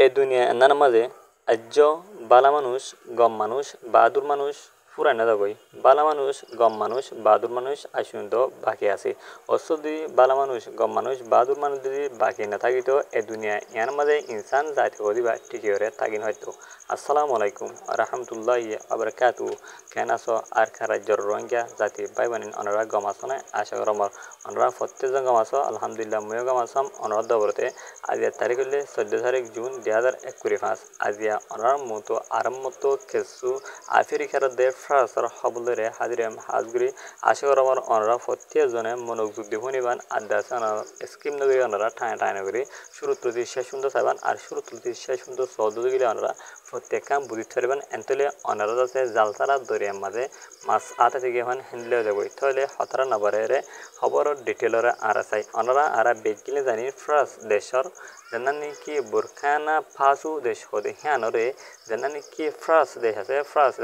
এই দুনিয়া এনার মাঝে আজ্য বালা মানুষ গম মানুষ বাহাদুর মানুষ ফুরাই না যাবই বালা মানুষ গম মানুষ বাহাদুর মানুষ আসুন বাকি আছে অসদি বালা মানুষ গম মানুষ বাহাদুর মানুষ যদি বাকি না থাকিত এই দুনিয়া ইয়ার মাঝে ইনসান জাতি হদিবা টিকে থাকিন হয়তো আসসালামু আলাইকুম রহমতুল্লাহ আবরকাতু কেন আছো আর রাজ্যর রোহিঙ্গা জাতি ভাই বানিন অনরা গম আছো না আশা কর আমার অনরা প্রত্যেকজন গম আছো আলহামদুলিল্লাহ ময়ও গম আসাম অনরা দবরতে আজ তারিখ হলে 14 তারিখ জুন 2025 আজিয়া অনার মতো আরামতো কিছু আফ্রিকার দেশ ফ্রান্সের হবলরে হাজিরাম হাজগুড়ি আশা কর আমার অনরা প্রত্যেকজনে মনোযোগ দিব নিবান আদাসে স্কিম নগরী অনরা ঠায় ঠায় নগরী শুরু তুলতে শেষ সুন্দর চাইবান আর শুরু তুলতে শেষ সুন্দর চৌদ্দ গেলে অনরা প্রত্যেক কাম বুঝি থাকবেন এনতলে অনারা আছে জালসারা দরিয়ার মাঝে মাছ আটা থেকে এখন হিন্দিলে যাব তাহলে হতারা নবরে খবর ডিটেলরে আর চাই অনরা আর বেগিলে জানি ফ্রান্স দেশর যেনানি কি বুরখানা ফাসু দেশ হদে হ্যানরে যেনানি কি ফ্রান্স দেশ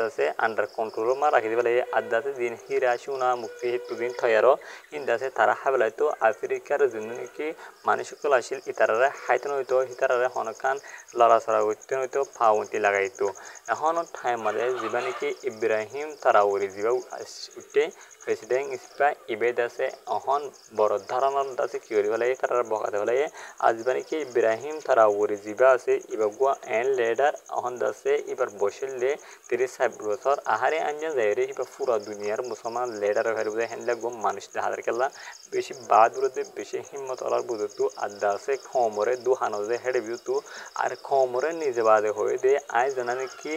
আছে আন্ডার কন্ট্রোল মা রাখি দিবলে আদাতে দিন হিরা সুনা মুক্তি হেতু দিন থয়ারো ইন্দাসে তারা হাবলাই তো আফ্রিকার যেনানি কি মানুষকল আসিল ইতারারে হাইতন হইতো হিতারারে হনকান লড়াছড়া হইতে হইতো ফাউন্টি লাগাইতো এখন টাইম মাঝে জীবানি কি ইব্রাহিম তারাউরি জীবা উঠে প্রেসিডেন্ট ইসপা ইবেদ আছে অহন বড় ধরনের আছে কি করি বলে তারা বকাতে বলে আজবানি কি ইব্রাহিম তারাউরি জীবা আছে ইবাগুয়া এন লেডার অহন দাসে এবার বসিলে 30 বছর আহারে আঞ্জান যায় রে এবার পুরা দুনিয়ার মুসলমান লেডার হয়ে বুঝে হেনলে গম মানুষ হাজার কেলা বেশি বাহাদুরতে বেশি হিম্মত আলার বুঝতো আদা আছে খমরে দু হানজে হেডে বিউতু আর খমরে নিজে বাদে হয়ে দে আই জানানি কি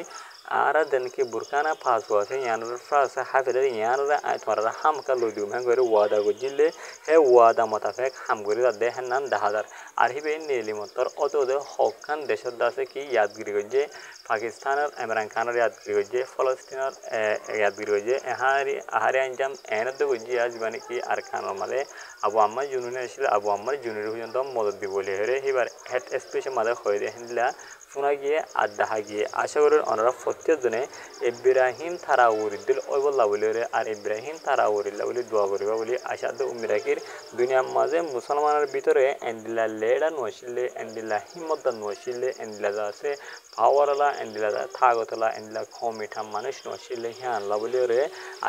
আর দেন কি বুরকানা ফাস আছে ইয়ানোর ফ্রাস হাফেলে ইয়ানোর আই তোমার হাম কা লইদু মান করে ওয়াদা গজিলে হে ওয়াদা মোতাবেক হাম করে দে হেনান 10000 আর হিবে নেলি মতর অত হকান দেশত আছে কি ইয়াদগিরি গজে পাকিস্তানের ইমরান খানের ইয়াদগিরি গজে ফলস্তিনের ইয়াদগিরি গজে আহারে আঞ্জাম এনদ গজে আজ মানে কি আর খানের মালে আবু আম্মা জুনুনে ছিল আবু আম্মার জুনুর পর্যন্ত মদত দিবলে হেরে হিবার হেড স্পেশাল মালে হয়ে দে হেনলা শোনা গিয়ে আড্ডা গিয়ে আশা করেন ওনারা প্রত্যেকজনে ইব্রাহিম তারাউরিদ্দিল ওইবল্লা বলে আর ইব্রাহিম তারাউরিল্লা বলে দোয়া করিবা বলে আশা তো উমিরাকির দুনিয়ার মাঝে মুসলমানের ভিতরে এন্ডিলা লেডা নশিলে এন্ডিলা হিম্মত নশিলে এন্ডিলা আছে পাওয়ারলা এন্ডিলা থাগতলা এন্ডিলা খমিঠা মানুষ নশিলে হ্যাঁ আল্লাহ বলে রে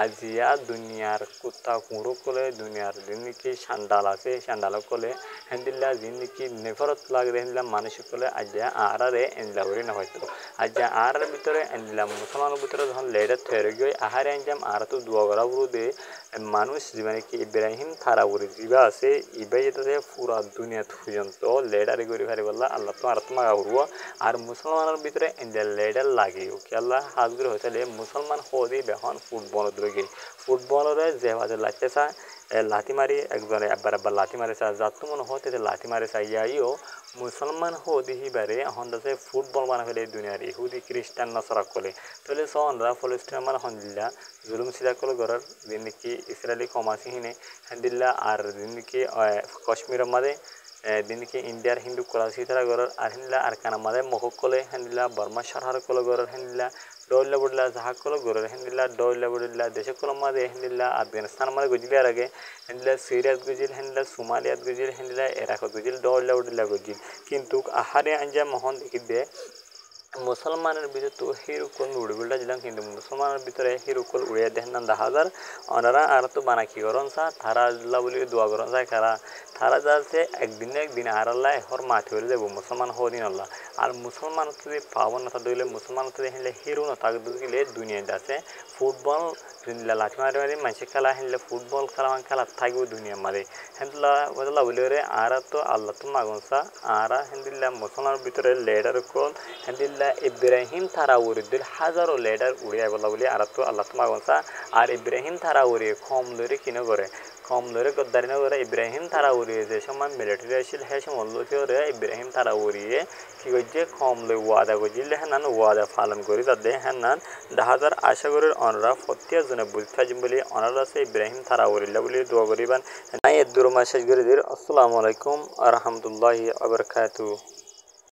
আজিয়া দুনিয়ার কুত্তা কুঁড়ো কলে দুনিয়ার যিনি সান্ডাল আছে সান্ডাল কলে হেন্দিল্লা যিনি নেফরত লাগে হেন্দিলা মানুষ কলে আজিয়া আরে এন্ডিলা করি না হয়তো আজিয়া আর ভিতরে এন্ডিলা মুসলমানের ভিতরে যখন লেডার তৈরি গিয়ে আহারে আনজাম আর তো দোয়া করা দে মানুষ মানে কি ইব্রাহিম তারাউরি জিবা আছে ইবাই যেতে পুরা দুনিয়া পর্যন্ত লেডারে করি ফারি বললা আল্লাহ তো আর তোমার উড়ব আর মুসলমানের ভিতরে এন্ডিয়া লেডার লাগিও কি আল্লাহ হাজগুর হইতে মুসলমান হদি বেহন ফুটবল দ্রগে ফুটবলরে যেভাবে লাগতে চায় লাথি মারি একজনে একবার লাথি মারে চায় যার তো মনে হতে লাথি মারে চাই ইয়াইও মুসলমান হদি হিবারে হন্দাসে ফুটবল বানা ফেলে দুনিয়ার ইহুদি খ্রিস্টান নসরা কলে তাহলে সনরা ফলস্তিন মানে হন্দিল্লা জুলুম সিলা কল গরার দিনকি ইসরায়েলি কমাসি হিনে হন্দিল্লা আর দিনকি কাশ্মীরের মাঝে দিনকি ইন্ডিয়ার হিন্দু কলাসি তারা গরার আর হিন্দলা আর কানা মাঝে মহক কলে হন্দিল্লা বর্মা সারহার কল গরার হন্দিল্লা ডইলা বুড়লা জাহাজ কল গরার হন্দিল্লা ডইলা বুড়লা দেশে কল মাঝে হন্দিল্লা আফগানিস্তান মাঝে গজিলার আগে হন্দিল্লা সিরিয়াত গজিল হন্দিল্লা সোমালিয়াত গজিল হন্দিল্লা ইরাকত গজিল ডইলা বুড়লা গজিল কিন্তু আহারে আঞ্জা মহন দেখি দে মুসলমানের ভিতরে তো হিরুকল উড়বিলটা দিলাম কিন্তু মুসলমানের ভিতরে হিরুকল উড়িয়ে দেখেন না 10000 ওনারা আর তো বানাকি করন সা তারা আল্লাহ বলি দোয়া করন যায় কারা তারা যাচ্ছে একদিন আর আল্লাহ হর মাঠে হয়ে যাবো মুসলমান হদিন আল্লাহ আর মুসলমান যদি পাবন না দিলে মুসলমান যদি হেলে হিরো না তাকে দিলে দুনিয়াতে আছে ফুটবল লাঠি মারি মারি মানুষ খেলা হেলে ফুটবল খেলা থাকবে দুনিয়ার মাঝে হেন্দুল্লাহ বলি রে আর তো আল্লাহ তো মাগনসা আর হেন্দিল্লা মুসলমানের ভিতরে লেডার কল হেন্দিল্লা ইব্রাহিম তারাউরিদ্দিল হাজারো লেডার উড়িয়ে বলা বলি আর তো আল্লাহ তো মাগনসা আর ইব্রাহিম তারাউরি কম লরে কিনে করে কম লরে গদ্দারি না করে ইব্রাহিম তারাউরিয়ে যে সময় মিলিটারি আসছিল সে সময় লোকে ইব্রাহিম তারাউরিয়ে কি করছে কম লই ওয়াদা করছিল হ্যাঁ ওয়াদা পালন করি তাদের হ্যাঁ 10000 আশা করি অনরা প্রত্যেকজনে বুঝতে বলি অনারা আছে ইব্রাহিম তারাউরিল্লা বলি দোয়া করিবান নাই এর দূর মাসেজ করে দির আসসালামু আলাইকুম আ রহমতুল্লাহি আবরকাতু